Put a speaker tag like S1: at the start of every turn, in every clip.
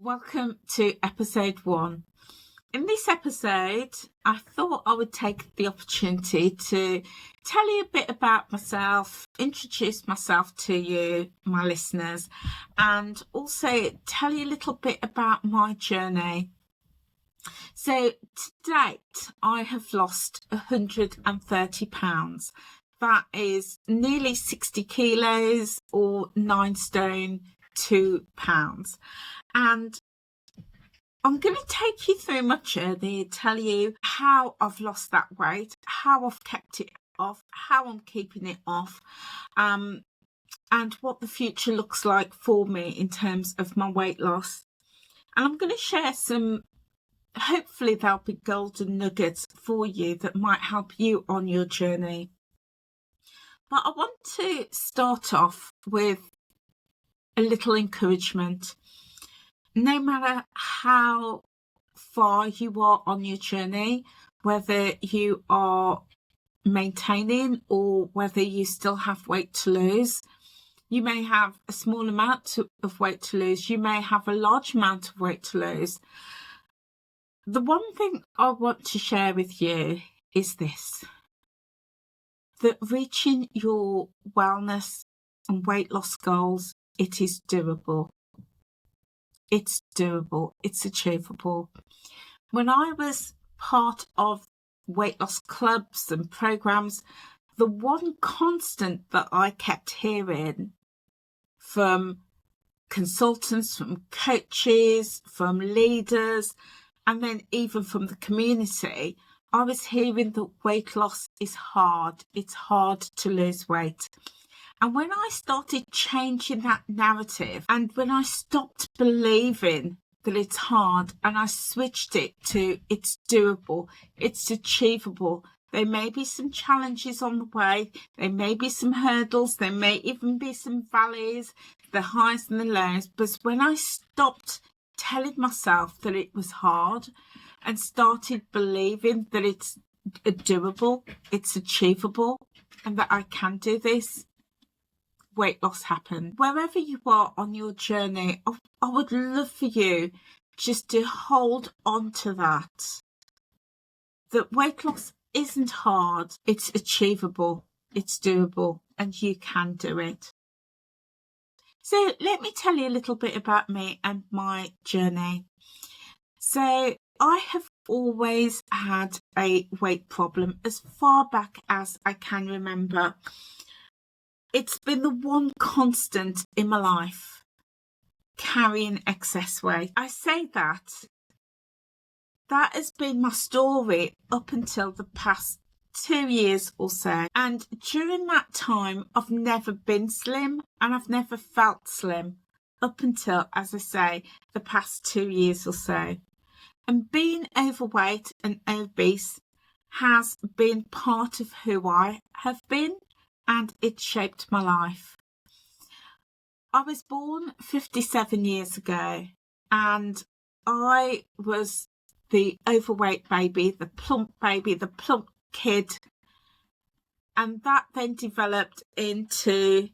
S1: Welcome to episode 1. In this episode, I thought I would take the opportunity to tell you a bit about myself, introduce myself to you, my listeners, and also tell you a little bit about my journey. So to date, I have lost 130 pounds. That is nearly 60 kilos or 9 stone, 2 pounds. And I'm going to take you through my journey, tell you how I've lost that weight, how I've kept it off, how I'm keeping it off, and what the future looks like for me in terms of my weight loss. And I'm going to share some, hopefully there'll be golden nuggets for you that might help you on your journey. But I want to start off with a little encouragement. No matter how far you are on your journey, whether you are maintaining or whether you still have weight to lose, you may have a small amount of weight to lose, you may have a large amount of weight to lose. The one thing I want to share with you is this, that reaching your wellness and weight loss goals, it is doable. It's doable. It's achievable. When I was part of weight loss clubs and programs, the one constant that I kept hearing from consultants, from coaches, from leaders, and then even from the community, I was hearing that weight loss is hard. It's hard to lose weight. And when I started changing that narrative and when I stopped believing that it's hard and I switched it to it's doable, it's achievable, there may be some challenges on the way, there may be some hurdles, there may even be some valleys, the highs and the lows, but when I stopped telling myself that it was hard and started believing that it's doable, it's achievable, and that I can do this, weight loss happened. Wherever you are on your journey, I would love for you just to hold on to that weight loss isn't hard, it's achievable, it's doable, and you can do it. So let me tell you a little bit about me and my journey. So I have always had a weight problem as far back as I can remember. It's been the one constant in my life, carrying excess weight. I say that has been my story up until the past 2 years or so. And during that time, I've never been slim and I've never felt slim up until, as I say, the past 2 years or so. And being overweight and obese has been part of who I have been, and it shaped my life. I was born 57 years ago, and I was the overweight baby, the plump kid, and that then developed into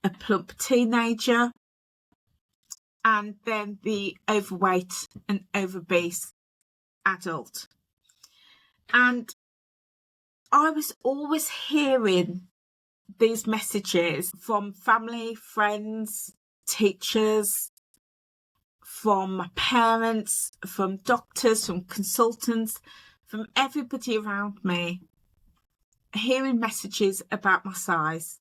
S1: a plump teenager, and then the overweight and obese adult. And I was always hearing these messages from family, friends, teachers, from my parents, from doctors, from consultants, from everybody around me, hearing messages about my size,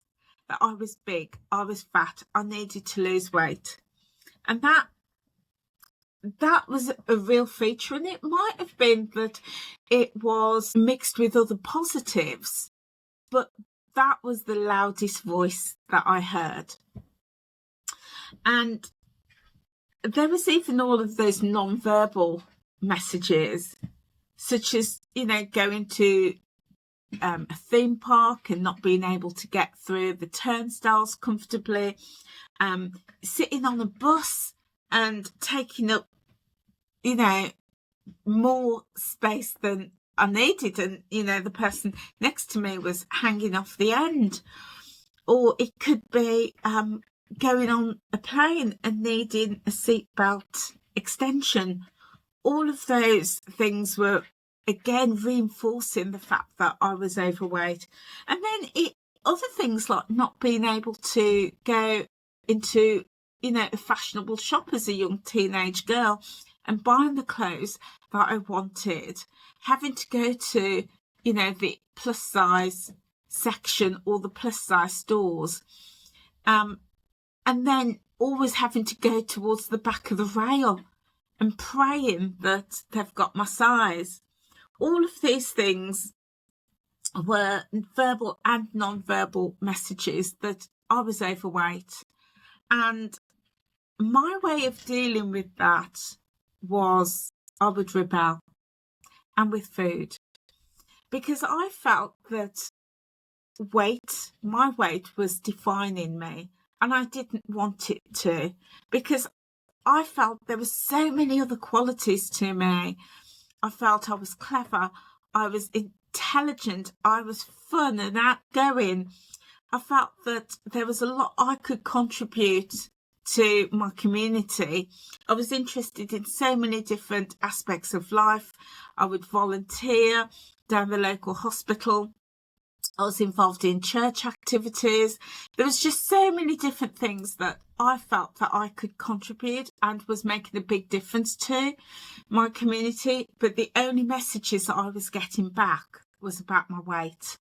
S1: that I was big, I was fat, I needed to lose weight. And that was a real feature, and it might have been that it was mixed with other positives, but that was the loudest voice that I heard. And there was even all of those non-verbal messages, such as, going to a theme park and not being able to get through the turnstiles comfortably, sitting on a bus and taking up, more space than I needed, and the person next to me was hanging off the end. Or it could be going on a plane and needing a seatbelt extension. All of those things were again reinforcing the fact that I was overweight. And then other things like not being able to go into, a fashionable shop as a young teenage girl and buying the clothes that I wanted, having to go to, the plus size section or the plus size stores, and then always having to go towards the back of the rail and praying that they've got my size. All of these things were verbal and non-verbal messages that I was overweight. And my way of dealing with that was I would rebel, and with food, because I felt that my weight was defining me, and I didn't want it to, because I felt there were so many other qualities to me. I felt I was clever, I was intelligent, I was fun and outgoing. I felt that there was a lot I could contribute to my community. I was interested in so many different aspects of life. I would volunteer down the local hospital. I was involved in church activities. There was just so many different things that I felt that I could contribute and was making a big difference to my community. But the only messages that I was getting back was about my weight.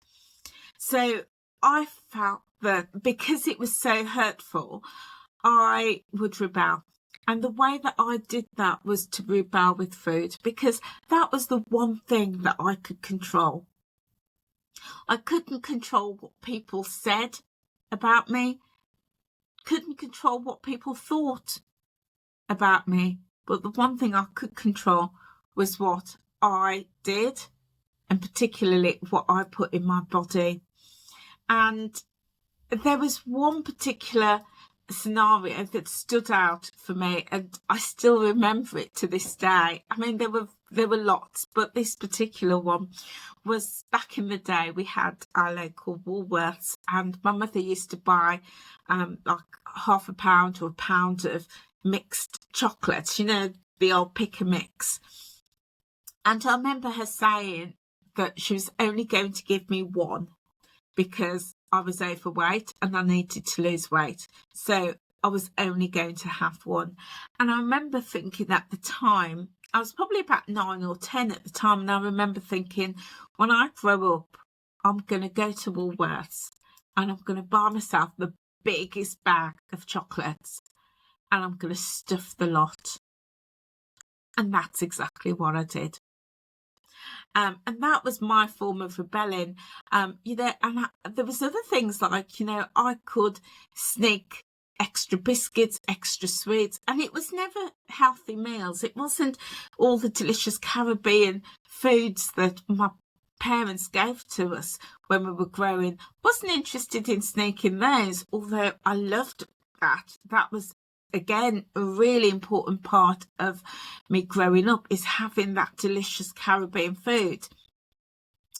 S1: So I felt that because it was so hurtful, I would rebel. And the way that I did that was to rebel with food, because that was the one thing that I could control. I couldn't control what people said about me, couldn't control what people thought about me, but the one thing I could control was what I did, and particularly what I put in my body. And there was one particular scenario that stood out for me, and I still remember it to this day. I mean, there were lots, but this particular one was back in the day. We had our local Woolworths, and my mother used to buy like half a pound or a pound of mixed chocolates, the old pick a mix. And I remember her saying that she was only going to give me one because I was overweight and I needed to lose weight. So I was only going to have one. And I remember thinking at the time, I was probably about 9 or 10 at the time, and I remember thinking, when I grow up, I'm going to go to Woolworths and I'm going to buy myself the biggest bag of chocolates and I'm going to stuff the lot. And that's exactly what I did. And that was my form of rebelling, and there was other things like, I could sneak extra biscuits, extra sweets, and it was never healthy meals. It wasn't all the delicious Caribbean foods that my parents gave to us when we were growing. Wasn't interested in sneaking those, although I loved that. That was, again, a really important part of me growing up, is having that delicious Caribbean food.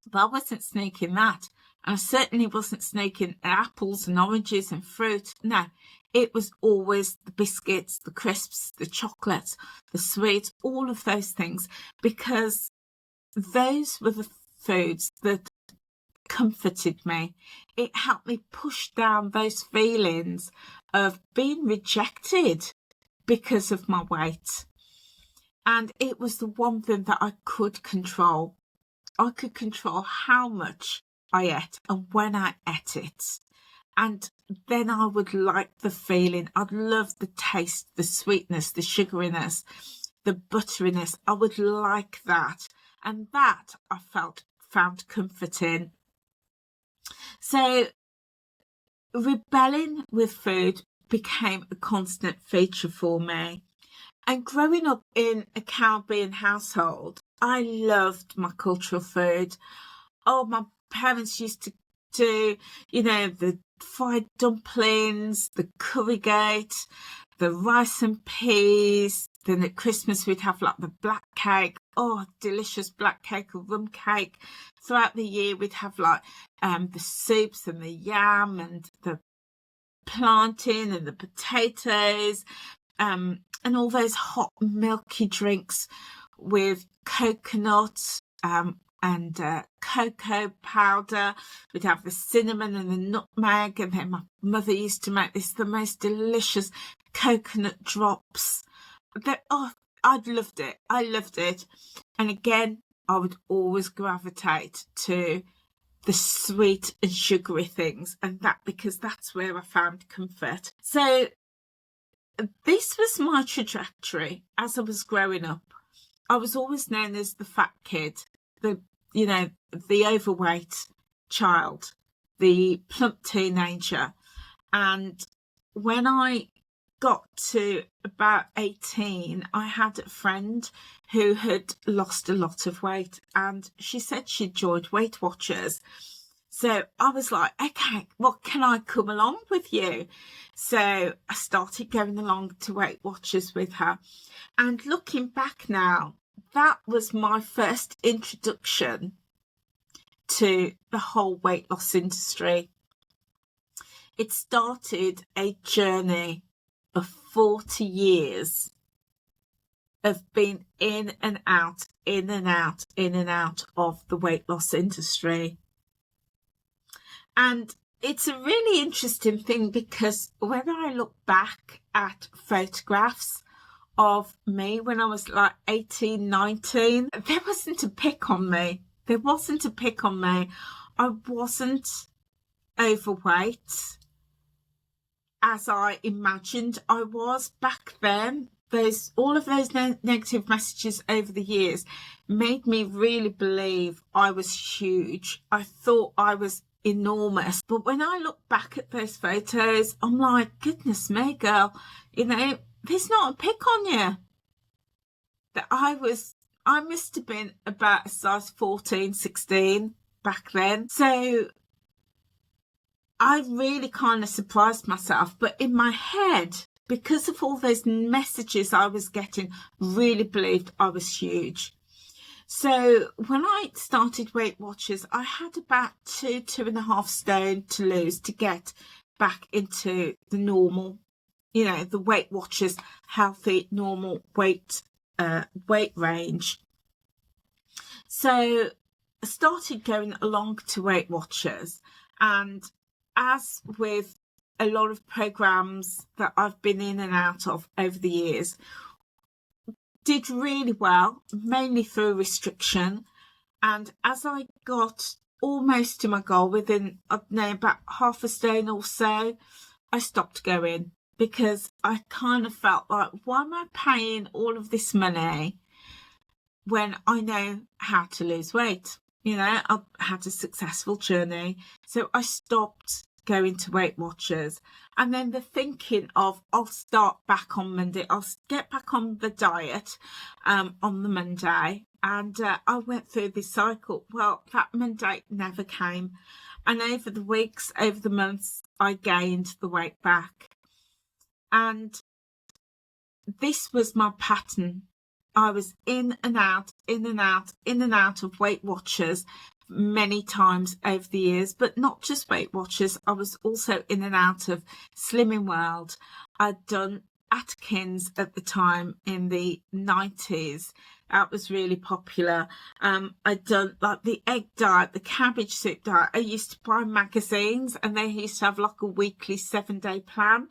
S1: But I wasn't sneaking that. And I certainly wasn't sneaking apples and oranges and fruit. No, it was always the biscuits, the crisps, the chocolates, the sweets, all of those things, because those were the foods that comforted me. It helped me push down those feelings of being rejected because of my weight. And it was the one thing that I could control. I could control how much I ate and when I ate it. And then I would like the feeling. I'd love the taste, the sweetness, the sugariness, the butteriness. I would like that. And that I found comforting. So rebelling with food became a constant feature for me. And growing up in a Caribbean household, I loved my cultural food. Oh, my parents used to do, the fried dumplings, the currygate, the rice and peas. Then at Christmas, we'd have like the black cake. Oh, delicious black cake or rum cake. Throughout the year, we'd have like the soups and the yam and the plantain and the potatoes. and all those hot milky drinks with coconut and cocoa powder. We'd have the cinnamon and the nutmeg, and then my mother used to make the most delicious coconut drops. I loved it. I loved it. And again, I would always gravitate to the sweet and sugary things, and because that's where I found comfort. So this was my trajectory as I was growing up. I was always known as the fat kid, the overweight child, the plump teenager. And when I got to about 18, I had a friend who had lost a lot of weight, and she said she'd joined Weight Watchers. So I was like, okay, well, can I come along with you? So I started going along to Weight Watchers with her. And looking back now, that was my first introduction to the whole weight loss industry. It started a journey of 40 years of being in and out of the weight loss industry. And it's a really interesting thing, because when I look back at photographs of me when I was like 18, 19, there wasn't a pick on me. I wasn't overweight as I imagined I was back then. All of those negative messages over the years made me really believe I was huge. I thought I was enormous. But when I look back at those photos, I'm like, goodness me, girl, there's not a pick on you. That I must have been about a size 14, 16 back then. So I really kind of surprised myself. But in my head, because of all those messages I was getting, really believed I was huge. So when I started Weight Watchers, I had about 2.5 stone to lose to get back into the normal, the Weight Watchers healthy, normal weight range. So I started going along to Weight Watchers, and as with a lot of programs that I've been in and out of over the years, did really well, mainly through restriction. And as I got almost to my goal, within about 0.5 stone or so, I stopped going, because I kind of felt like, why am I paying all of this money when I know how to lose weight? I've had a successful journey. So I stopped going to Weight Watchers. And then the thinking of, I'll start back on Monday, I'll get back on the diet on the Monday. And I went through this cycle. Well, that Monday never came. And over the weeks, over the months, I gained the weight back. And this was my pattern. I was in and out of Weight Watchers many times over the years, but not just Weight Watchers. I was also in and out of Slimming World. I'd done Atkins at the time in the 90s. That was really popular. I'd done like the egg diet, the cabbage soup diet. I used to buy magazines, and they used to have like a weekly 7-day plan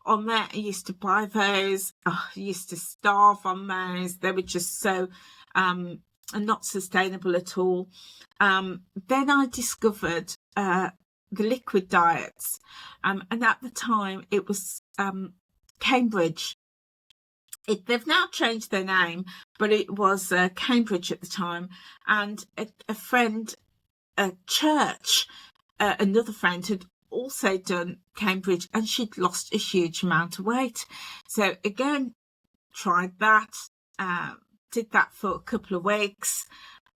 S1: on there. I used to buy those. I used to starve on those. They were just so not sustainable at all. Then I discovered the liquid diets, and at the time it was Cambridge. They've now changed their name, but it was Cambridge at the time. And a friend at church, another friend, had also done Cambridge, and she'd lost a huge amount of weight. So again, tried that, did that for a couple of weeks,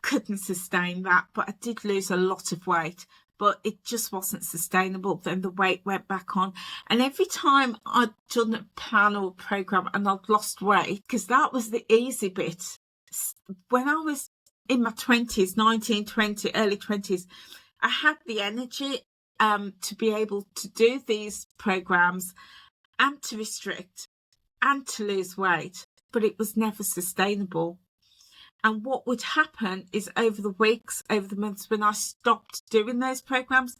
S1: couldn't sustain that, but I did lose a lot of weight, but it just wasn't sustainable. Then the weight went back on. And every time I'd done a plan or a program and I'd lost weight, because that was the easy bit. When I was in my 20s, 19, 20, early 20s, I had the energy to be able to do these programs and to restrict. and to lose weight, but it was never sustainable. And what would happen is over the weeks, over the months, when I stopped doing those programs,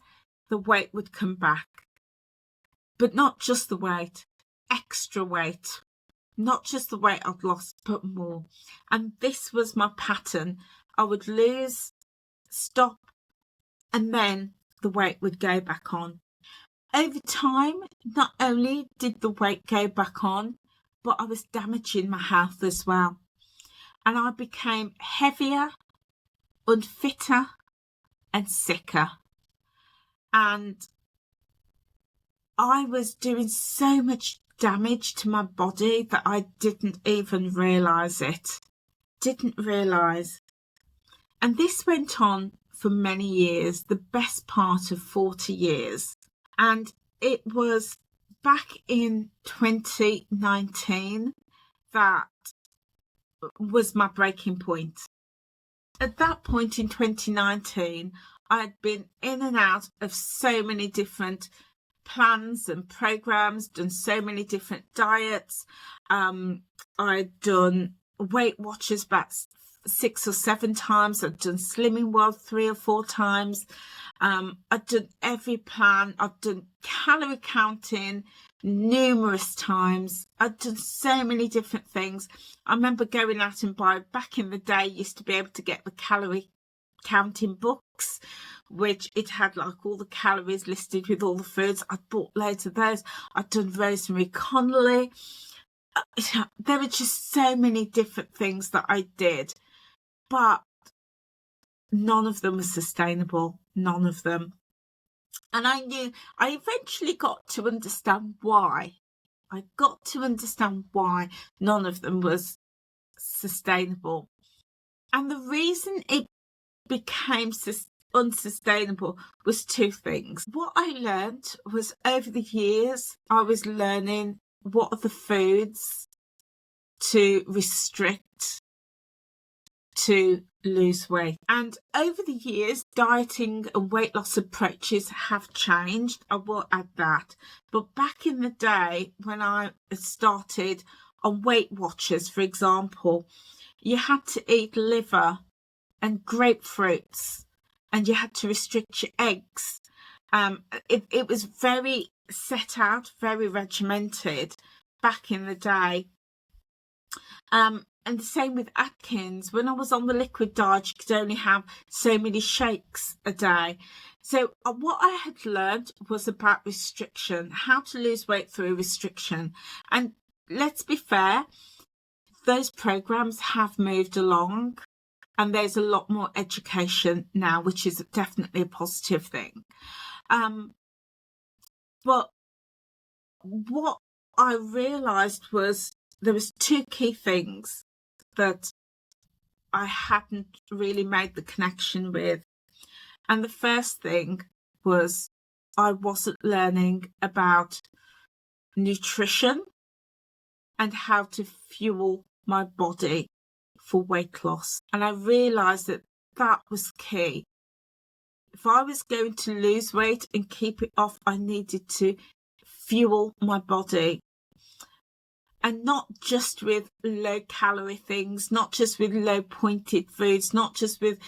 S1: the weight would come back. But not just the weight, extra weight. Not just the weight I'd lost, but more. And this was my pattern. I would lose, stop, and then the weight would go back on. Over time, not only did the weight go back on, but I was damaging my health as well. And I became heavier, unfitter, and sicker. And I was doing so much damage to my body that I didn't even realise it. Didn't realise. And this went on for many years, the best part of 40 years. And it was back in 2019 that was my breaking point. At that point in 2019, I had been in and out of so many different plans and programs, done so many different diets. I'd done Weight Watchers about 6 or 7 times. I'd done Slimming World 3 or 4 times. I'd done every plan. I'd done calorie counting numerous times. I'd done so many different things. I remember going out and buying, back in the day, used to be able to get the calorie counting books, which it had like all the calories listed with all the foods. I'd bought loads of those. I'd done Rosemary Connolly. There were just so many different things that I did, but none of them was sustainable. None of them. And I knew, I eventually got to understand why. I got to understand why none of them was sustainable. And the reason it became unsustainable was 2 things. What I learned was over the years, I was learning what are the foods to restrict to lose weight. And over the years, dieting and weight loss approaches have changed. I will add that. But back in the day, when I started on Weight Watchers, for example, you had to eat liver and grapefruits, and you had to restrict your eggs. It was very set out, very regimented back in the day. And the same with Atkins. When I was on the liquid diet, you could only have so many shakes a day. So what I had learned was about restriction, how to lose weight through restriction. And let's be fair, those programs have moved along, and there's a lot more education now, which is definitely a positive thing. But what I realised was there was 2 key things that I hadn't really made the connection with. And the first thing was I wasn't learning about nutrition and how to fuel my body for weight loss. And I realised that that was key. If I was going to lose weight and keep it off, I needed to fuel my body. And not just with low calorie things, not just with low pointed foods, not just with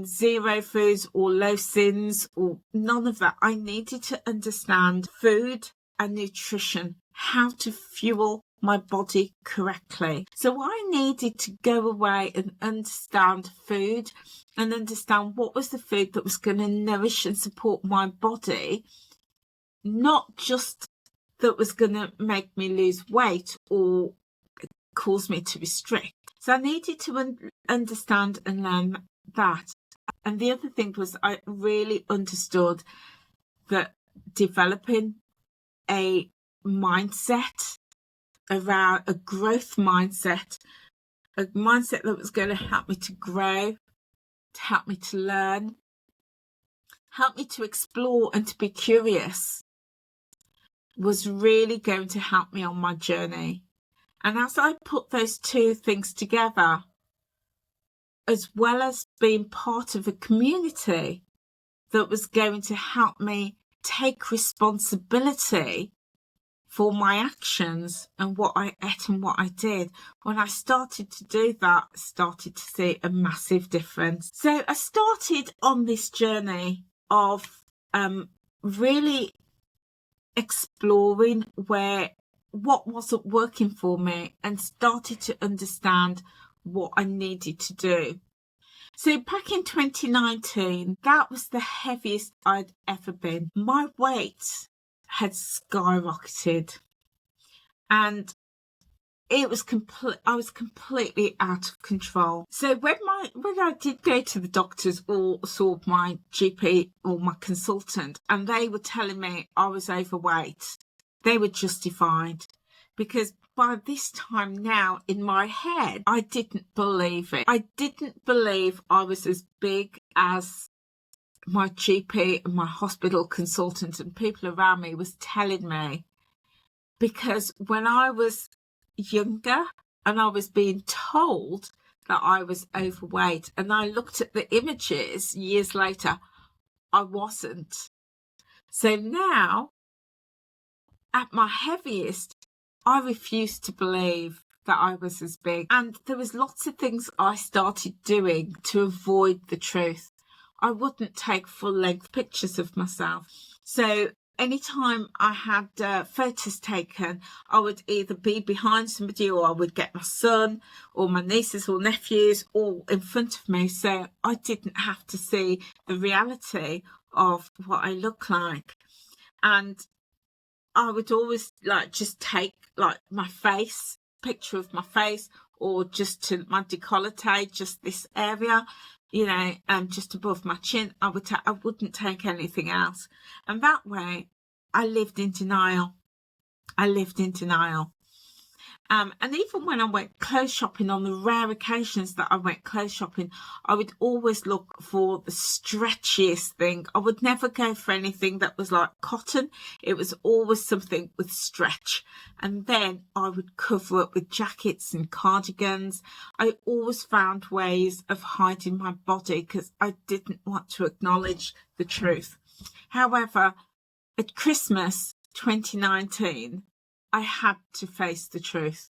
S1: zero foods or low sins or none of that. I needed to understand food and nutrition, how to fuel my body correctly. So I needed to go away and understand food and understand what was the food that was going to nourish and support my body, not just that was going to make me lose weight or cause me to restrict. So I needed to understand and learn that. And the other thing was I really understood that developing a mindset around a growth mindset, a mindset that was going to help me to grow, to help me to learn, help me to explore and to be curious, was really going to help me on my journey. And as I put those 2 things together, as well as being part of a community that was going to help me take responsibility for my actions and what I ate and what I did. When I started to do that, I started to see a massive difference. So I started on this journey of really exploring what wasn't working for me and started to understand what I needed to do. So back in 2019, that was the heaviest I'd ever been. My weight had skyrocketed and it was I was completely out of control. So when I did go to the doctors or saw my GP or my consultant and they were telling me I was overweight, they were justified, because by this time now in my head, I didn't believe it. I didn't believe I was as big as my GP and my hospital consultant and people around me was telling me. Because when I was younger and I was being told that I was overweight and I looked at the images years later, I wasn't. So now, at my heaviest, I refused to believe that I was as big. And there was lots of things I started doing to avoid the truth. I wouldn't take full-length pictures of myself. So anytime I had photos taken, I would either be behind somebody or I would get my son or my nieces or nephews all in front of me, so I didn't have to see the reality of what I look like. And I would always just take my face, picture of my face, or just to my décolleté, just this area, just above my chin. I wouldn't take anything else. And that way I lived in denial. And even when I went clothes shopping, on the rare occasions that I went clothes shopping, I would always look for the stretchiest thing. I would never go for anything that was like cotton. It was always something with stretch. And then I would cover up with jackets and cardigans. I always found ways of hiding my body because I didn't want to acknowledge the truth. However, at Christmas 2019, I had to face the truth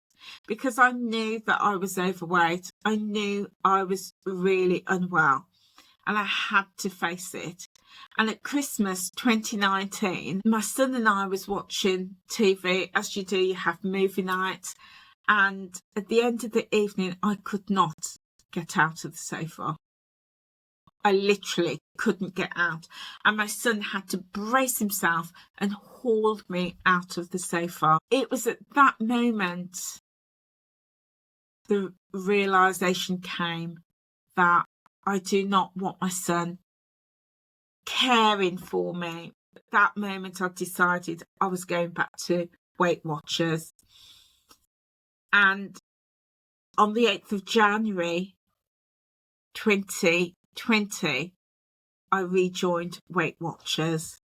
S1: because I knew that I was overweight. I knew I was really unwell and I had to face it. And at Christmas 2019, my son and I was watching TV. As you do, you have movie nights. And at the end of the evening, I could not get out of the sofa. I literally couldn't get out. And my son had to brace himself and hauled me out of the sofa. It was at that moment the realisation came that I do not want my son caring for me. At that moment I decided I was going back to Weight Watchers. And on the 8th of January 2020, I rejoined Weight Watchers.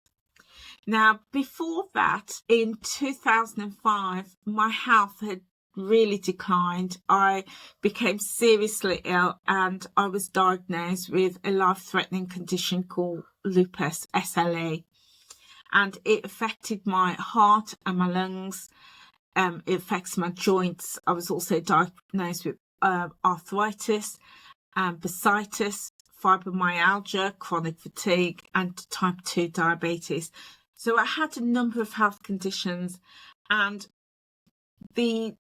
S1: Now, before that, in 2005, my health had really declined. I became seriously ill and I was diagnosed with a life-threatening condition called lupus, SLE. And it affected my heart and my lungs. It affects my joints. I was also diagnosed with arthritis, bursitis, fibromyalgia, chronic fatigue, and type 2 diabetes. So I had a number of health conditions, and the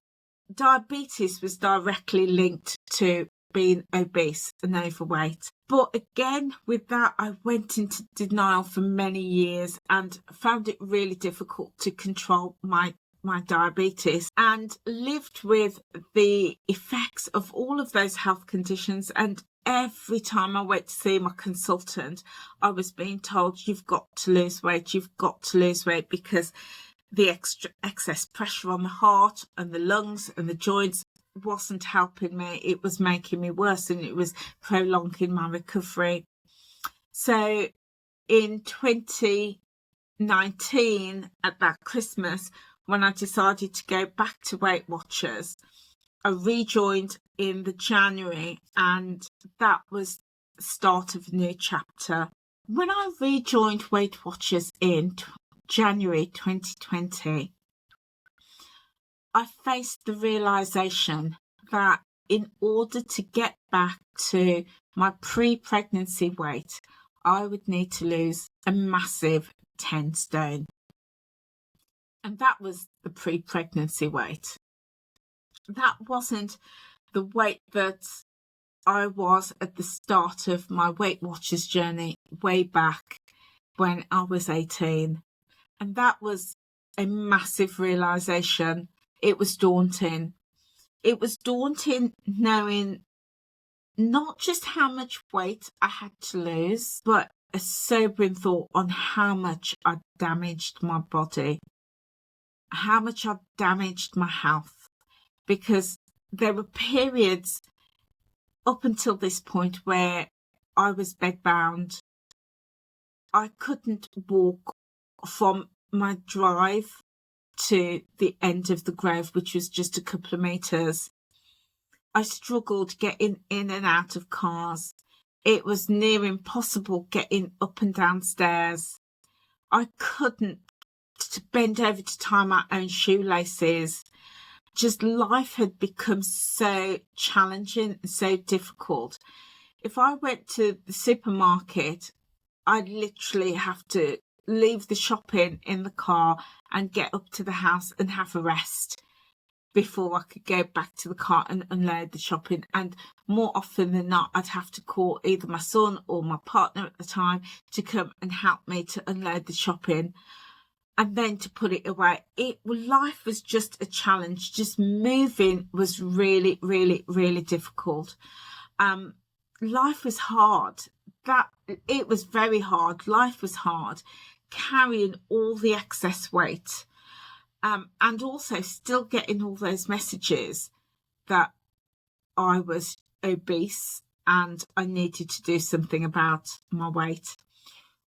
S1: diabetes was directly linked to being obese and overweight. But again, with that, I went into denial for many years and found it really difficult to control my diabetes, and lived with the effects of all of those health conditions. And every time I went to see my consultant, I was being told, you've got to lose weight, because the excess pressure on the heart and the lungs and the joints wasn't helping me. It was making me worse and it was prolonging my recovery. So in 2019, at that Christmas, when I decided to go back to Weight Watchers, I rejoined in the January, and that was the start of a new chapter. When I rejoined Weight Watchers in January 2020, I faced the realisation that in order to get back to my pre-pregnancy weight, I would need to lose a massive 10 stone. And that was the pre-pregnancy weight. That wasn't the weight that I was at the start of my Weight Watchers journey way back when I was 18. And that was a massive realisation. It was daunting. It was daunting knowing not just how much weight I had to lose, but a sobering thought on how much I damaged my body, how much I damaged my health, because there were periods up until this point where I was bedbound. I couldn't walk from my drive to the end of the grove, which was just a couple of metres. I struggled getting in and out of cars. It was near impossible getting up and down stairs. I couldn't bend over to tie my own shoelaces. Just life had become so challenging and so difficult. If I went to the supermarket, I'd literally have to leave the shopping in the car and get up to the house and have a rest before I could go back to the car and unload the shopping. And more often than not, I'd have to call either my son or my partner at the time to come and help me to unload the shopping and then to put it away. Life was just a challenge. Just moving was really, really, really difficult. Life was hard. It was very hard. Life was hard, carrying all the excess weight. And also still getting all those messages that I was obese and I needed to do something about my weight.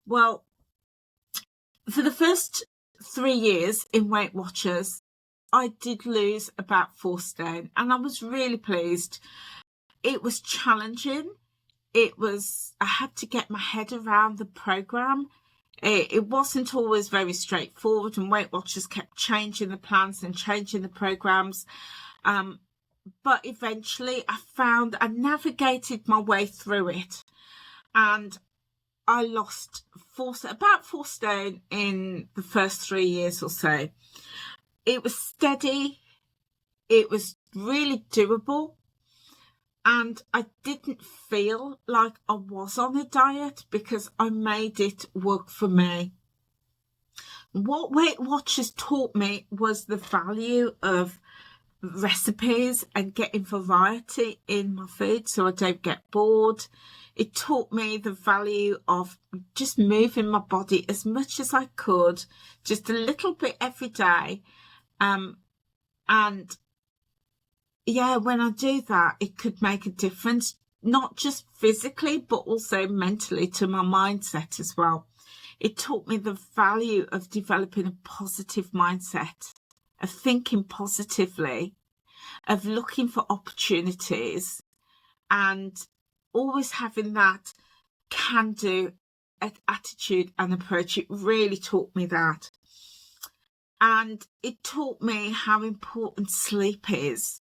S1: Well, for the first 3 years in Weight Watchers, I did lose about 4 stone and I was really pleased. It was challenging. I had to get my head around the programme. It wasn't always very straightforward, and Weight Watchers kept changing the plans and changing the programs. But eventually I navigated my way through it, and I lost about 4 stone in the first 3 years or so. It was steady. It was really doable. And I didn't feel like I was on a diet because I made it work for me. What Weight Watchers taught me was the value of recipes and getting variety in my food so I don't get bored. It taught me the value of just moving my body as much as I could, just a little bit every day. And yeah, when I do that, it could make a difference, not just physically, but also mentally to my mindset as well. It taught me the value of developing a positive mindset, of thinking positively, of looking for opportunities, and always having that can-do attitude and approach. It really taught me that. And it taught me how important sleep is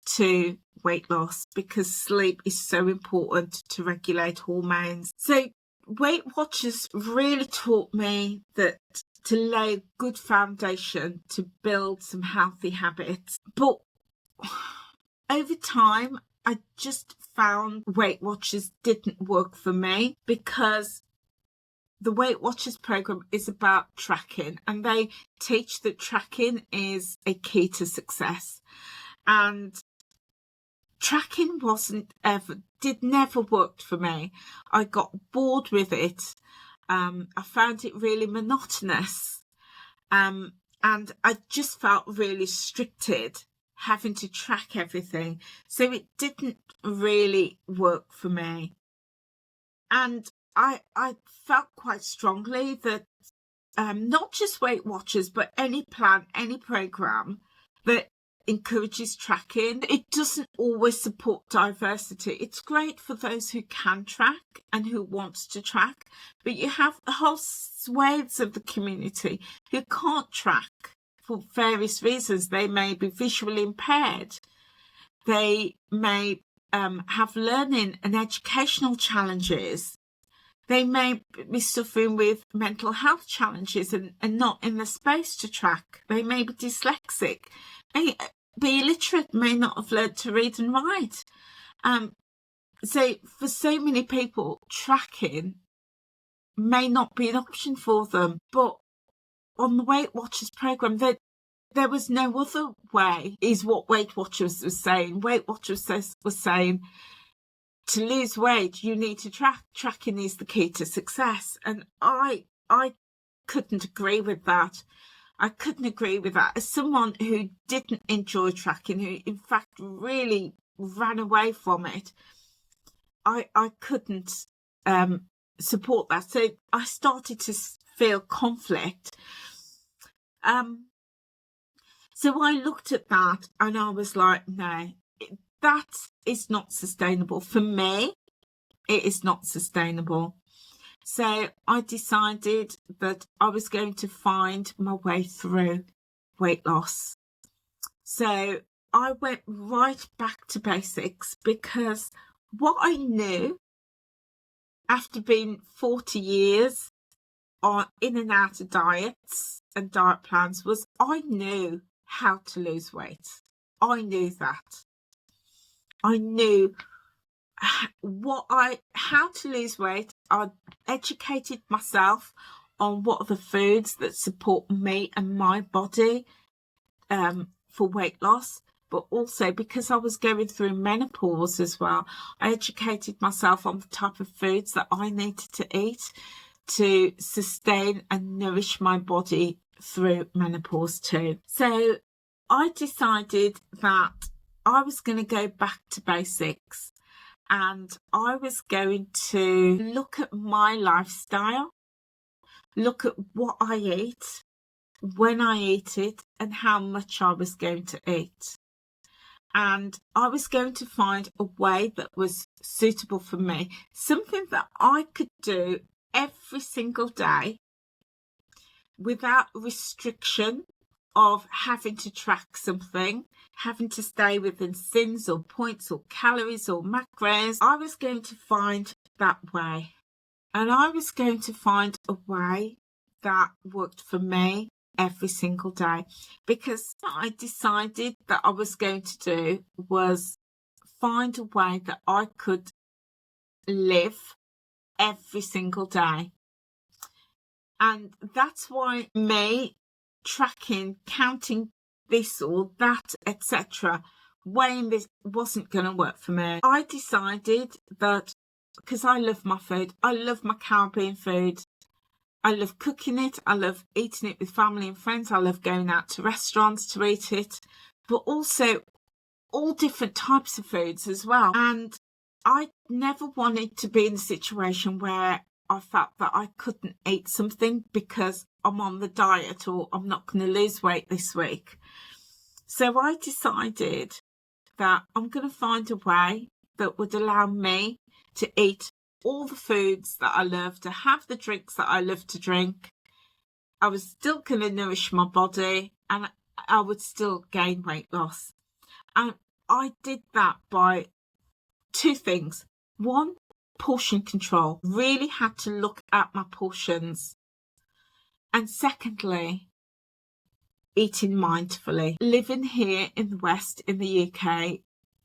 S1: to weight loss, because sleep is so important to regulate hormones. So Weight Watchers really taught me that to lay a good foundation to build some healthy habits. But over time, I just found Weight Watchers didn't work for me, because the Weight Watchers program is about tracking, and they teach that tracking is a key to success. And tracking never worked for me. I got bored with it. I found it really monotonous. And I just felt really restricted having to track everything. So it didn't really work for me. And I felt quite strongly that not just Weight Watchers, but any plan, any program that encourages tracking, it doesn't always support diversity. It's great for those who can track and who wants to track, but you have whole swathes of the community who can't track for various reasons. They may be visually impaired. They may have learning and educational challenges. They may be suffering with mental health challenges and not in the space to track. They may be dyslexic, may be illiterate, may not have learned to read and write. So for so many people, tracking may not be an option for them. But on the Weight Watchers programme, there was no other way, is what Weight Watchers was saying. Weight Watchers was saying, to lose weight, you need to track. Tracking is the key to success. And I couldn't agree with that. I couldn't agree with that. As someone who didn't enjoy tracking, who in fact really ran away from it, I couldn't support that. So I started to feel conflict. So I looked at that and I was like, no, that is not sustainable. For me, it is not sustainable. So I decided that I was going to find my way through weight loss. So I went right back to basics, because what I knew after being 40 years in and out of diets and diet plans was I knew how to lose weight. I knew that. I knew how to lose weight. I educated myself on what are the foods that support me and my body for weight loss, but also because I was going through menopause as well, I educated myself on the type of foods that I needed to eat to sustain and nourish my body through menopause too. So I decided that I was going to go back to basics, and I was going to look at my lifestyle, look at what I eat, when I eat it, and how much I was going to eat. And I was going to find a way that was suitable for me, something that I could do every single day without restriction of having to track something, having to stay within sins or points or calories or macros. I was going to find that way. And I was going to find a way that worked for me every single day, because what I decided that I was going to do was find a way that I could live every single day. And that's why me tracking, counting this or that, etc., weighing this wasn't going to work for me. I decided that, because I love my food, I love my Caribbean food, I love cooking it, I love eating it with family and friends, I love going out to restaurants to eat it, but also all different types of foods as well. And I never wanted to be in a situation where I felt that I couldn't eat something because I'm on the diet or I'm not going to lose weight this week. So I decided that I'm going to find a way that would allow me to eat all the foods that I love, to have the drinks that I love to drink. I was still going to nourish my body and I would still gain weight loss. And I did that by two things. One, portion control. Really had to look at my portions. And secondly, eating mindfully. Living here in the West, in the UK,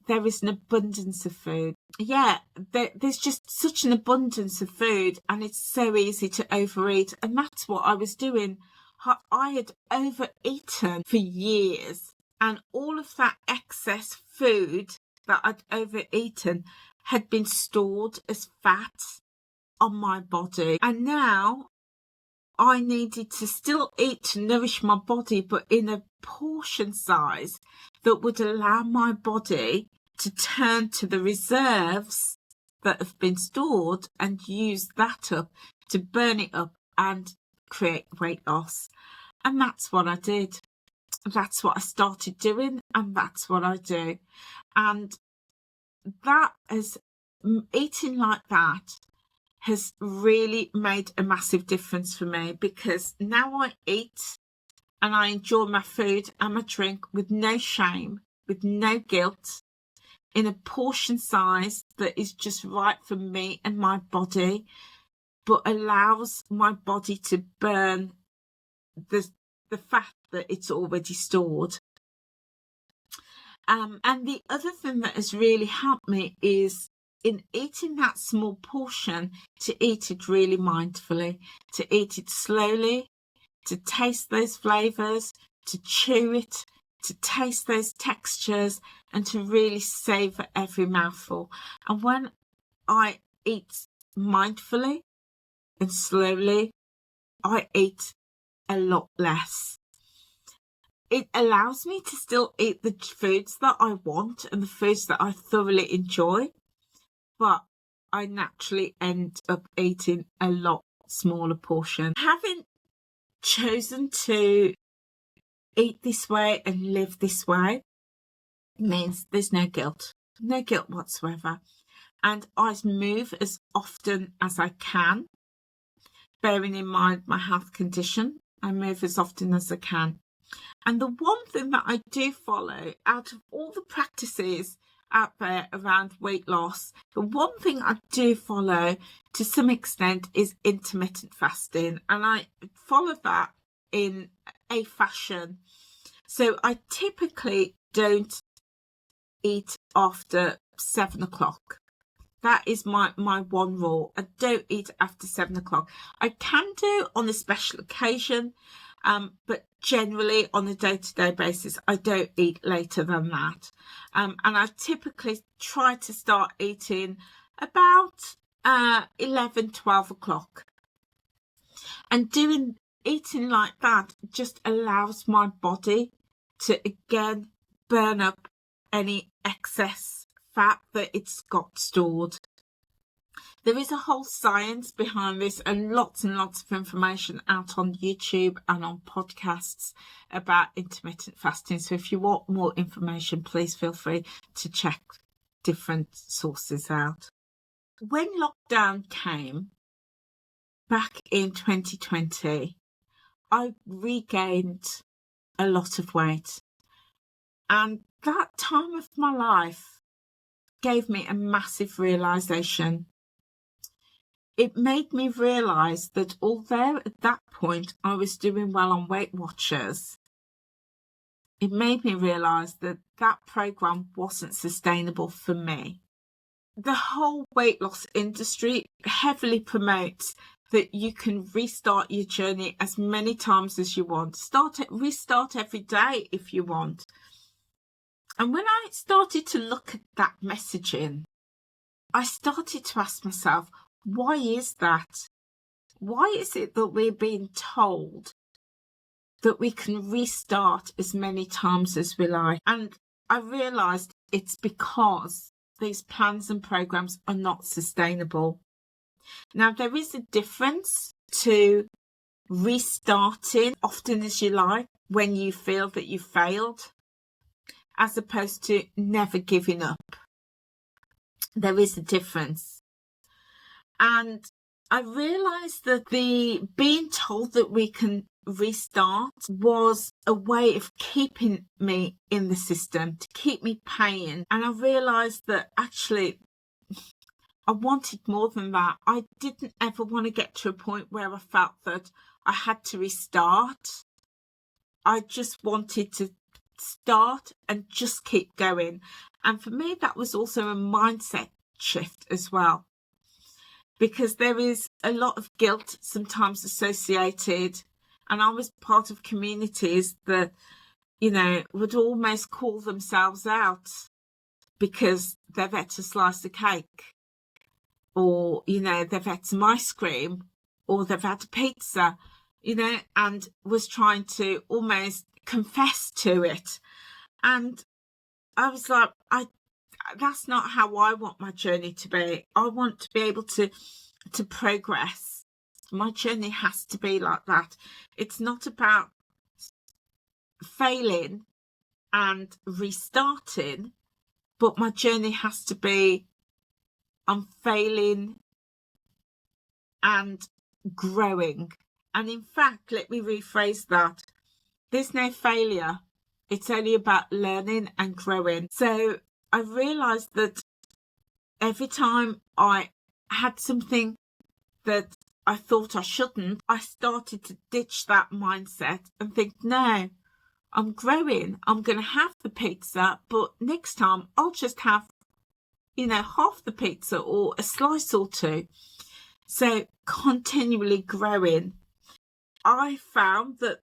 S1: there is an abundance of food. Yeah, there's just such an abundance of food, and it's so easy to overeat. And that's what I was doing. I had overeaten for years, and all of that excess food that I'd overeaten had been stored as fat on my body. And now I needed to still eat to nourish my body, but in a portion size that would allow my body to turn to the reserves that have been stored and use that up to burn it up and create weight loss. And that's what I did. That's what I started doing, and that's what I do. And that has, eating like that has really made a massive difference for me, because now I eat and I enjoy my food and my drink with no shame, with no guilt, in a portion size that is just right for me and my body, but allows my body to burn the fat that it's already stored. And the other thing that has really helped me is in eating that small portion, to eat it really mindfully, to eat it slowly, to taste those flavours, to chew it, to taste those textures, and to really savour every mouthful. And when I eat mindfully and slowly, I eat a lot less. It allows me to still eat the foods that I want and the foods that I thoroughly enjoy, but I naturally end up eating a lot smaller portion. Having chosen to eat this way and live this way means there's no guilt whatsoever. And I move as often as I can, bearing in mind my health condition. I move as often as I can. And the one thing that I do follow out of all the practices out there around weight loss, the one thing I do follow to some extent is intermittent fasting. And I follow that in a fashion. So I typically don't eat after 7 o'clock. That is my one rule. I don't eat after 7 o'clock. I can do on a special occasion, but generally on a day-to-day basis, I don't eat later than that. And I typically try to start eating about 11, 12 o'clock. And eating like that just allows my body to again burn up any excess fat that it's got stored. There is a whole science behind this and lots of information out on YouTube and on podcasts about intermittent fasting. So if you want more information, please feel free to check different sources out. When lockdown came back in 2020, I regained a lot of weight. And that time of my life gave me a massive realisation. It made me realise that although at that point I was doing well on Weight Watchers, it made me realise that that programme wasn't sustainable for me. The whole weight loss industry heavily promotes that you can restart your journey as many times as you want. Restart every day if you want. And when I started to look at that messaging, I started to ask myself, why is that? Why is it that we're being told that we can restart as many times as we like? And I realised it's because these plans and programs are not sustainable. Now, there is a difference to restarting often as you like when you feel that you failed, as opposed to never giving up. There is a difference. And I realised that the being told that we can restart was a way of keeping me in the system, to keep me paying. And I realised that actually I wanted more than that. I didn't ever want to get to a point where I felt that I had to restart. I just wanted to start and just keep going. And for me, that was also a mindset shift as well, because there is a lot of guilt sometimes associated. And I was part of communities that, would almost call themselves out because they've had a slice of cake, or, they've had some ice cream, or they've had a pizza, and was trying to almost confess to it. And I was like, that's not how I want my journey to be. I want to be able to progress. My journey has to be like that. It's not about failing and restarting, but my journey has to be, I'm failing and growing. And in fact, let me rephrase that. there's no failure. It's only about learning and growing. So I realised that every time I had something that I thought I shouldn't, I started to ditch that mindset and think, no, I'm growing. I'm going to have the pizza, but next time I'll just have, half the pizza or a slice or two. So continually growing. I found that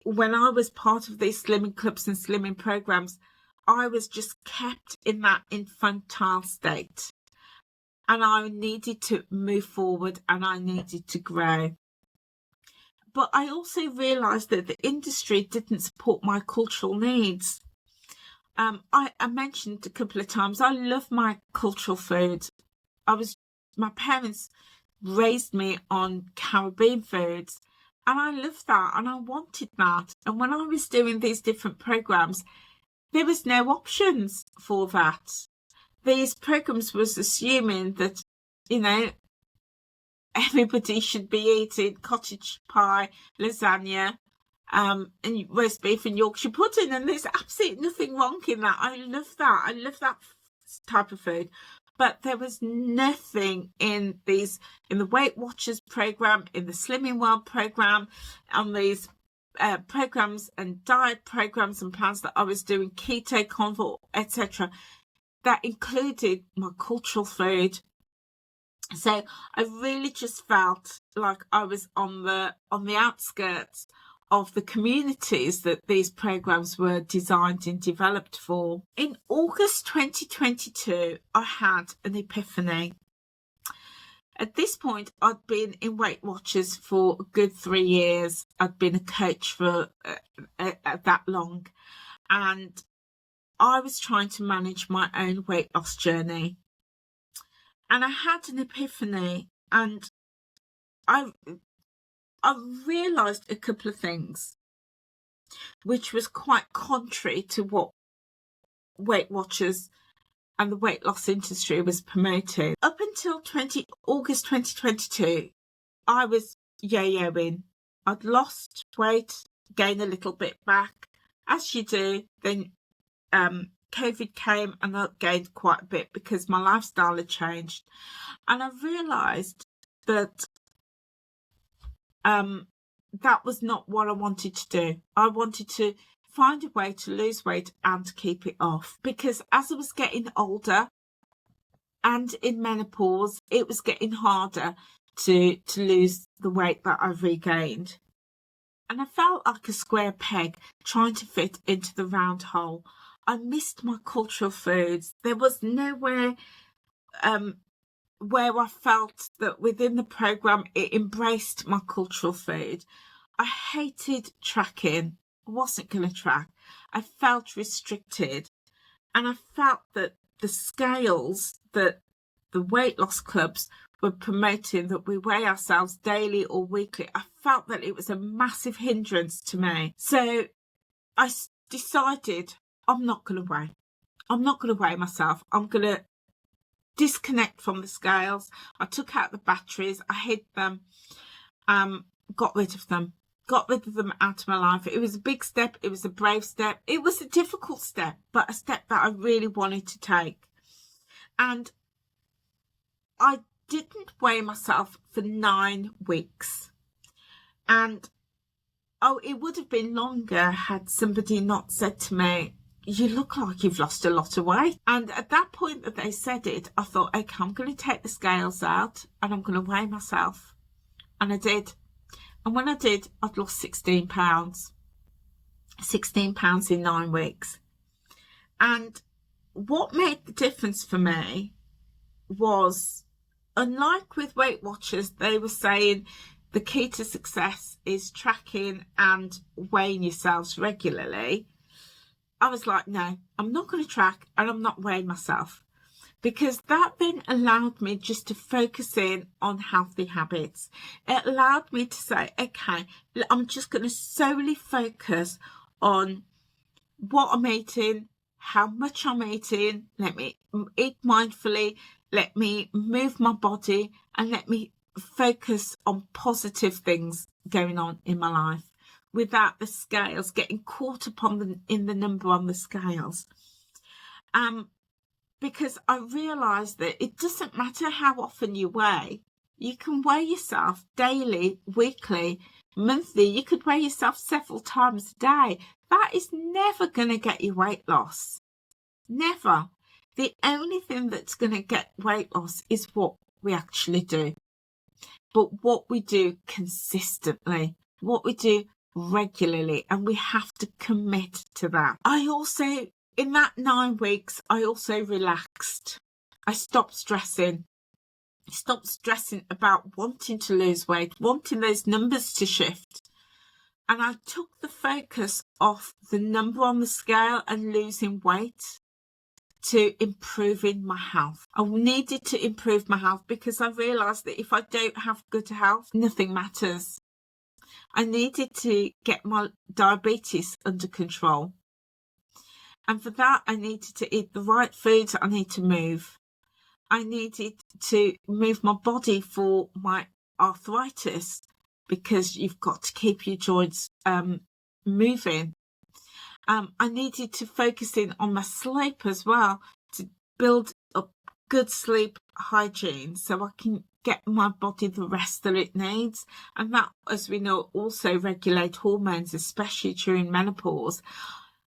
S1: when I was part of these slimming clubs and slimming programs, I was just kept in that infantile state. And I needed to move forward and I needed to grow. But I also realised that the industry didn't support my cultural needs. I mentioned a couple of times, I love my cultural food. My parents raised me on Caribbean foods, and I loved that and I wanted that. And when I was doing these different programs, there was no options for that. These programs was assuming that, everybody should be eating cottage pie, lasagna, and roast beef and Yorkshire pudding, and there's absolutely nothing wrong in that. I love that. I love that type of food. But there was nothing in the Weight Watchers program, in the Slimming World program, on these programs and diet programs and plans that I was doing, keto, carnivore, etc., that included my cultural food. So I really just felt like I was on the outskirts of the communities that these programs were designed and developed for. In August 2022, I had an epiphany. At this point, I'd been in Weight Watchers for a good 3 years. I'd been a coach for that long, and I was trying to manage my own weight loss journey. And I had an epiphany, and I realised a couple of things, which was quite contrary to what Weight Watchers and the weight loss industry was promoting. Up until August 2022, I was yo-yoing. I'd lost weight, gained a little bit back, as you do. Then COVID came and I gained quite a bit because my lifestyle had changed. And I realised that that was not what I wanted to do. I wanted to find a way to lose weight and keep it off, because as I was getting older and in menopause, it was getting harder to lose the weight that I regained. And I felt like a square peg trying to fit into the round hole. I missed my cultural foods. There was nowhere where I felt that within the program it embraced my cultural food. I hated tracking. I wasn't going to track. I felt restricted, and I felt that the scales that the weight loss clubs were promoting, that we weigh ourselves daily or weekly, I felt that it was a massive hindrance to me. So I decided I'm not going to weigh. I'm not going to weigh myself. I'm going to disconnect from the scales. I took out the batteries. I hid them. Got rid of them out of my life. It was a big step. It was a brave step. It was a difficult step, but a step that I really wanted to take. And I didn't weigh myself for 9 weeks. And it would have been longer had somebody not said to me, you look like you've lost a lot of weight. And at that point that they said it, I thought, okay, I'm going to take the scales out and I'm going to weigh myself. And I did. And when I did, I'd lost 16 pounds. 16 pounds in 9 weeks. And what made the difference for me was, unlike with Weight Watchers, they were saying the key to success is tracking and weighing yourselves regularly. I was like, no, I'm not going to track and I'm not weighing myself, because that then allowed me just to focus in on healthy habits. It allowed me to say, okay, I'm just going to solely focus on what I'm eating, how much I'm eating, let me eat mindfully, let me move my body, and let me focus on positive things going on in my life, without the scales, getting caught up in the number on the scales. Because I realised that it doesn't matter how often you weigh. You can weigh yourself daily, weekly, monthly. You could weigh yourself several times a day. That is never going to get you weight loss. Never. The only thing that's going to get weight loss is what we actually do. But what we do consistently, what we do regularly, and we have to commit to that. I also, in that 9 weeks, I also relaxed. I stopped stressing. Stopped stressing about wanting to lose weight, wanting those numbers to shift. And I took the focus off the number on the scale and losing weight to improving my health. I needed to improve my health because I realised that if I don't have good health, nothing matters. I needed to get my diabetes under control. And for that, I needed to eat the right foods. I need to move. I needed to move my body for my arthritis because you've got to keep your joints moving. I needed to focus in on my sleep as well to build up good sleep hygiene so I can get my body the rest that it needs. And that, as we know, also regulate hormones, especially during menopause.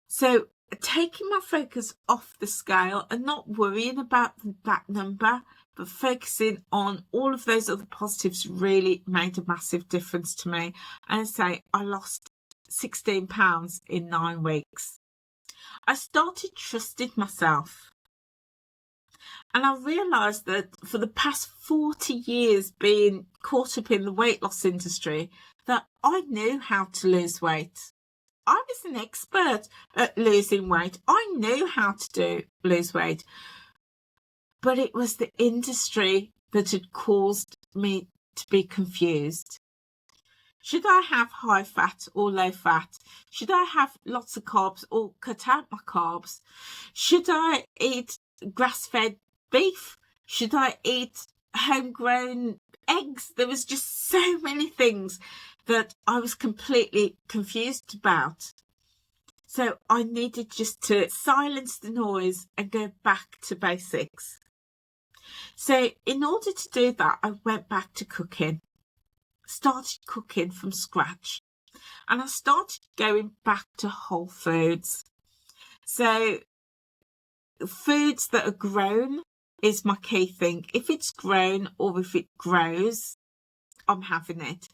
S1: So taking my focus off the scale and not worrying about that number, but focusing on all of those other positives really made a massive difference to me. And I say I lost 16 pounds in 9 weeks. I started trusting myself. And I realised that for the past 40 years being caught up in the weight loss industry, that I knew how to lose weight. I was an expert at losing weight. I knew how to lose weight. But it was the industry that had caused me to be confused. Should I have high fat or low fat? Should I have lots of carbs or cut out my carbs? Should I eat grass-fed beef? Should I eat homegrown eggs? There was just so many things that I was completely confused about. So I needed just to silence the noise and go back to basics. So in order to do that, I went back to cooking. Started cooking from scratch, and I started going back to whole foods. So foods that are grown is my key thing. If it's grown or if it grows, I'm having it.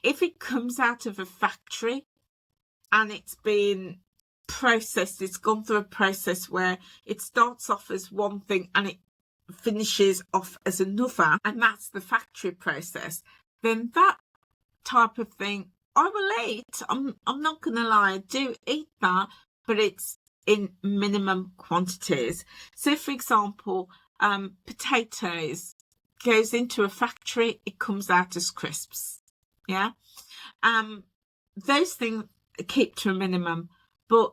S1: If it comes out of a factory and it's been processed, it's gone through a process where it starts off as one thing and it finishes off as another, and that's the factory process, then that type of thing I will eat. I'm not going to lie, I do eat that, but it's in minimum quantities. So for example, potatoes goes into a factory, it comes out as crisps. Yeah. Those things keep to a minimum, but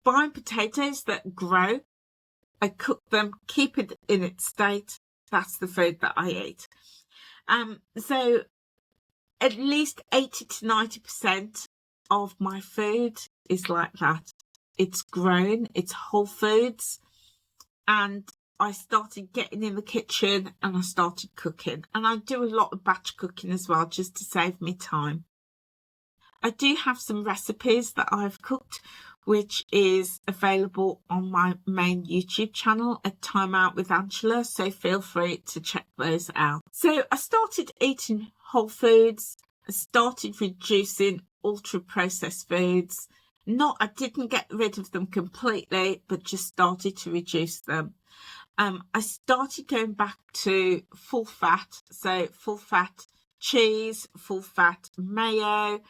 S1: buying potatoes that grow, I cook them, keep it in its state, that's the food that I eat. So at least 80 to 90% of my food is like that. It's grown, it's whole foods. And I started getting in the kitchen and I started cooking. And I do a lot of batch cooking as well, just to save me time. I do have some recipes that I've cooked, which is available on my main YouTube channel at timeoutwithangela. So feel free to check those out. So I started eating whole foods. I started reducing ultra processed foods. I didn't get rid of them completely, but just started to reduce them. I started going back to full fat. So full fat cheese, full fat mayo,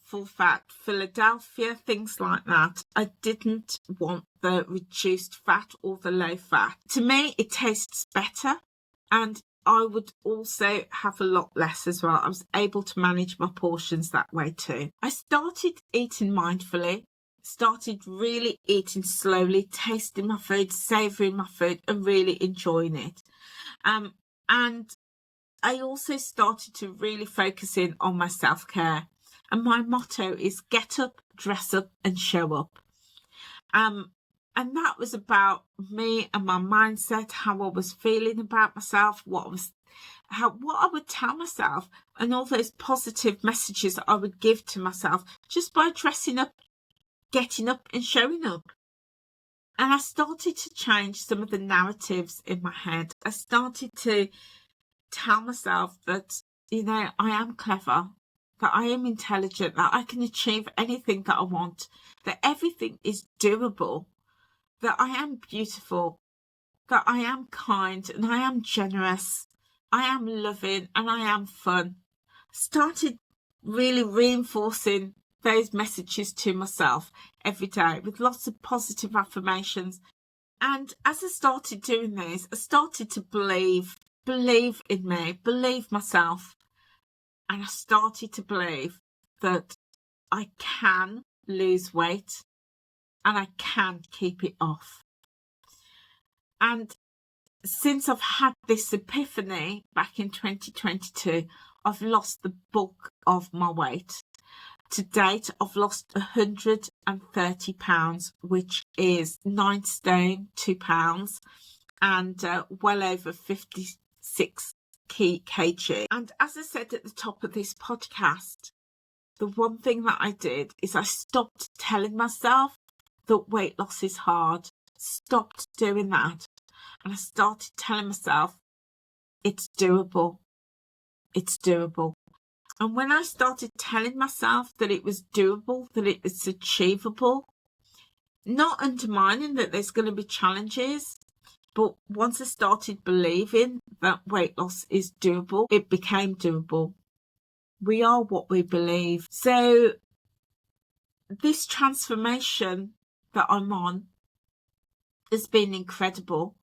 S1: full fat Philadelphia, things like that. I didn't want the reduced fat or the low fat. To me, it tastes better, and I would also have a lot less as well. I was able to manage my portions that way too. I started eating mindfully, started really eating slowly, tasting my food, savouring my food and really enjoying it. And I also started to really focus in on my self-care. And my motto is get up, dress up and show up. And that was about me and my mindset, how I was feeling about myself, what I would tell myself, and all those positive messages that I would give to myself just by dressing up, getting up and showing up. And I started to change some of the narratives in my head. I started to tell myself that, I am clever, that I am intelligent, that I can achieve anything that I want, that everything is doable, that I am beautiful, that I am kind and I am generous, I am loving and I am fun. Started really reinforcing those messages to myself every day with lots of positive affirmations. And as I started doing this, I started to believe in me, believe myself. And I started to believe that I can lose weight and I can keep it off. And since I've had this epiphany back in 2022, I've lost the bulk of my weight. To date, I've lost 130 pounds, which is 9 stone, 2 pounds, and well over 56 kg. And as I said at the top of this podcast, the one thing that I did is I stopped telling myself that weight loss is hard. Stopped doing that. And I started telling myself, it's doable. It's doable. And when I started telling myself that it was doable, that it was achievable, not undermining that there's going to be challenges, but once I started believing that weight loss is doable, it became doable. We are what we believe. So this transformation that I'm on has been incredible,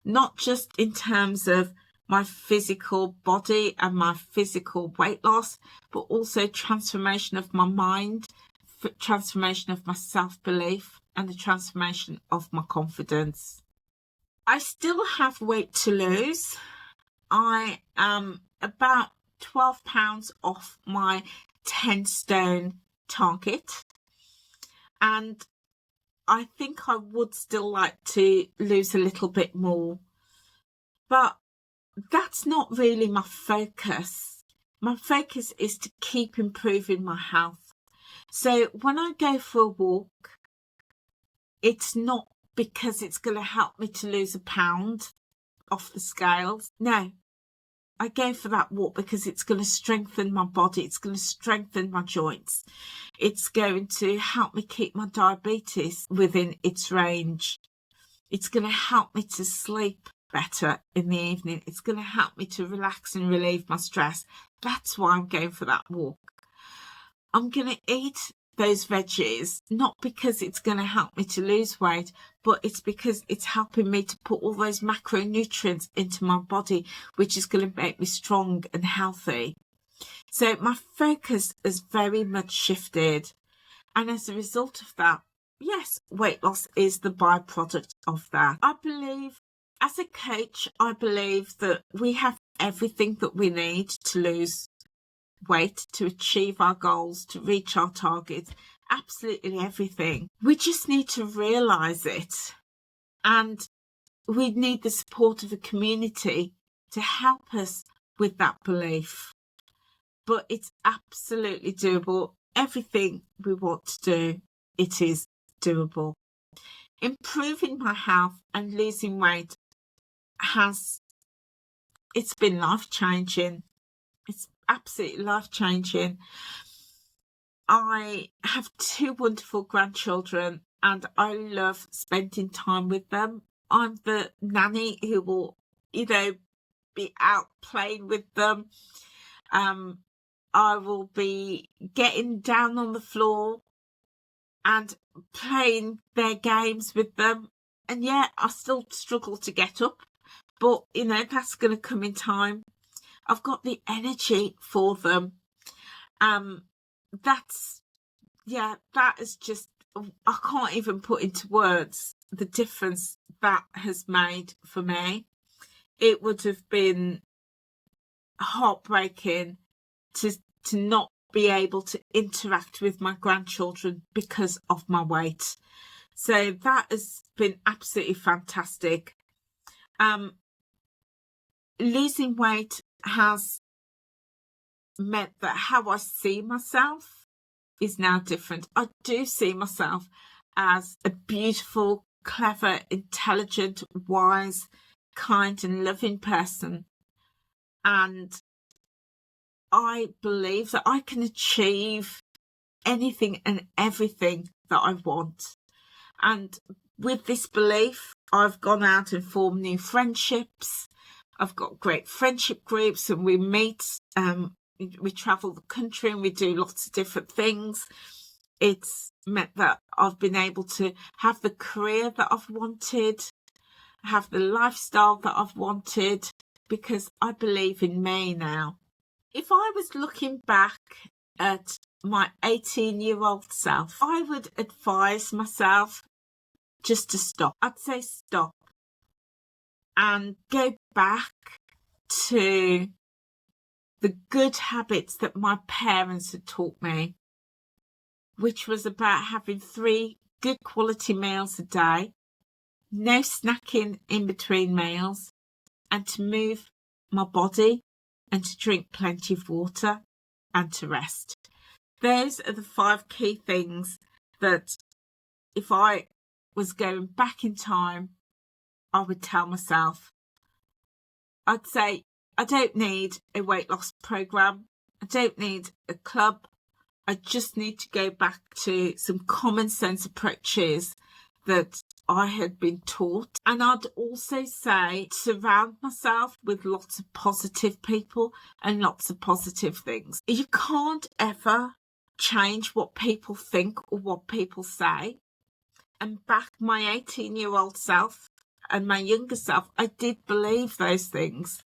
S1: not just in terms of my physical body and my physical weight loss, but also transformation of my mind, transformation of my self-belief, and the transformation of my confidence. I still have weight to lose. I am about 12 pounds off my 10 stone target. And I think I would still like to lose a little bit more. But that's not really my focus. My focus is to keep improving my health. So when I go for a walk, it's not because it's going to help me to lose a pound off the scales. No, I go for that walk because it's going to strengthen my body. It's going to strengthen my joints. It's going to help me keep my diabetes within its range. It's going to help me to sleep better in the evening. It's going to help me to relax and relieve my stress. That's why I'm going for that walk. I'm going to eat those veggies, not because it's going to help me to lose weight, but it's because it's helping me to put all those macronutrients into my body, which is going to make me strong and healthy. So my focus has very much shifted. And as a result of that, yes, weight loss is the byproduct of that. I believe, as a coach, I believe that we have everything that we need to lose weight, to achieve our goals, to reach our targets, absolutely everything. We just need to realise it. And we need the support of a community to help us with that belief. But it's absolutely doable. Everything we want to do, it is doable. Improving my health and losing weight it's been life-changing. It's absolutely life-changing. I have 2 wonderful grandchildren and I love spending time with them. I'm the nanny who will, be out playing with them. I will be getting down on the floor and playing their games with them. And yet I still struggle to get up. But, that's going to come in time. I've got the energy for them. That is just, I can't even put into words the difference that has made for me. It would have been heartbreaking to not be able to interact with my grandchildren because of my weight. So that has been absolutely fantastic. Losing weight has meant that how I see myself is now different. I do see myself as a beautiful, clever, intelligent, wise, kind and loving person. And I believe that I can achieve anything and everything that I want. And with this belief, I've gone out and formed new friendships. I've got great friendship groups, and we meet, we travel the country and we do lots of different things. It's meant that I've been able to have the career that I've wanted, have the lifestyle that I've wanted, because I believe in me now. If I was looking back at my 18-year-old self, I would advise myself just to stop. I'd say stop and go back to the good habits that my parents had taught me, which was about having 3 good quality meals a day, no snacking in between meals, and to move my body and to drink plenty of water and to rest. Those are the 5 key things that if I was going back in time, I would tell myself. I'd say, I don't need a weight loss program. I don't need a club. I just need to go back to some common sense approaches that I had been taught. And I'd also say surround myself with lots of positive people and lots of positive things. You can't ever change what people think or what people say. And back my 18-year-old self and my younger self, I did believe those things.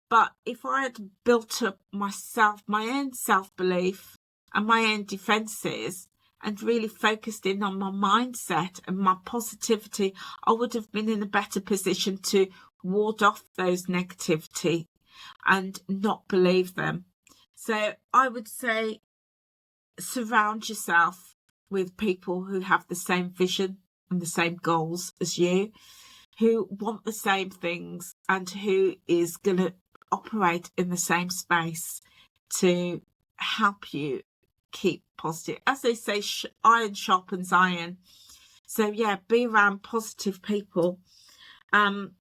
S1: But if I had built up myself, my own self-belief and my own defences, and really focused in on my mindset and my positivity, I would have been in a better position to ward off those negativity and not believe them. So I would say surround yourself with people who have the same vision and the same goals as you, who want the same things and who is going to operate in the same space to help you keep positive. As they say, iron sharpens iron. So yeah, be around positive people. I'd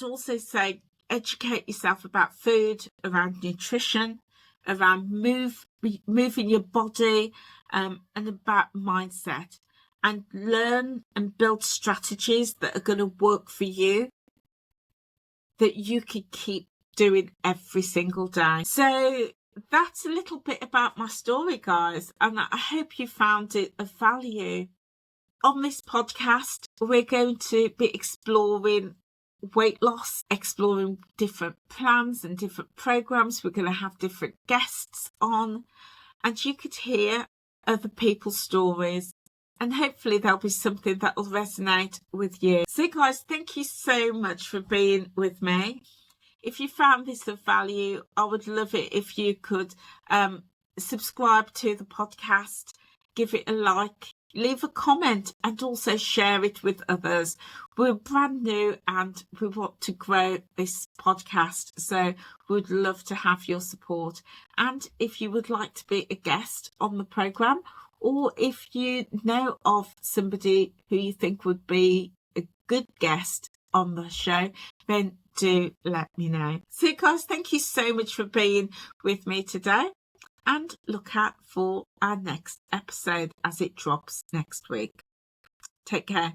S1: also say educate yourself about food, around nutrition, around moving your body, and about mindset, and learn and build strategies that are going to work for you, that you can keep doing every single day. So that's a little bit about my story, guys, and I hope you found it of value. On this podcast, we're going to be exploring weight loss, exploring different plans and different programs. We're going to have different guests on, and you could hear other people's stories, and hopefully there'll be something that will resonate with you. So guys, thank you so much for being with me. If you found this of value, I would love it if you could subscribe to the podcast, give it a like, leave a comment, and also share it with others. We're brand new and we want to grow this podcast, so we'd love to have your support. And if you would like to be a guest on the programme, or if you know of somebody who you think would be a good guest on the show, then do let me know. So guys, thank you so much for being with me today, and look out for our next episode as it drops next week. Take care.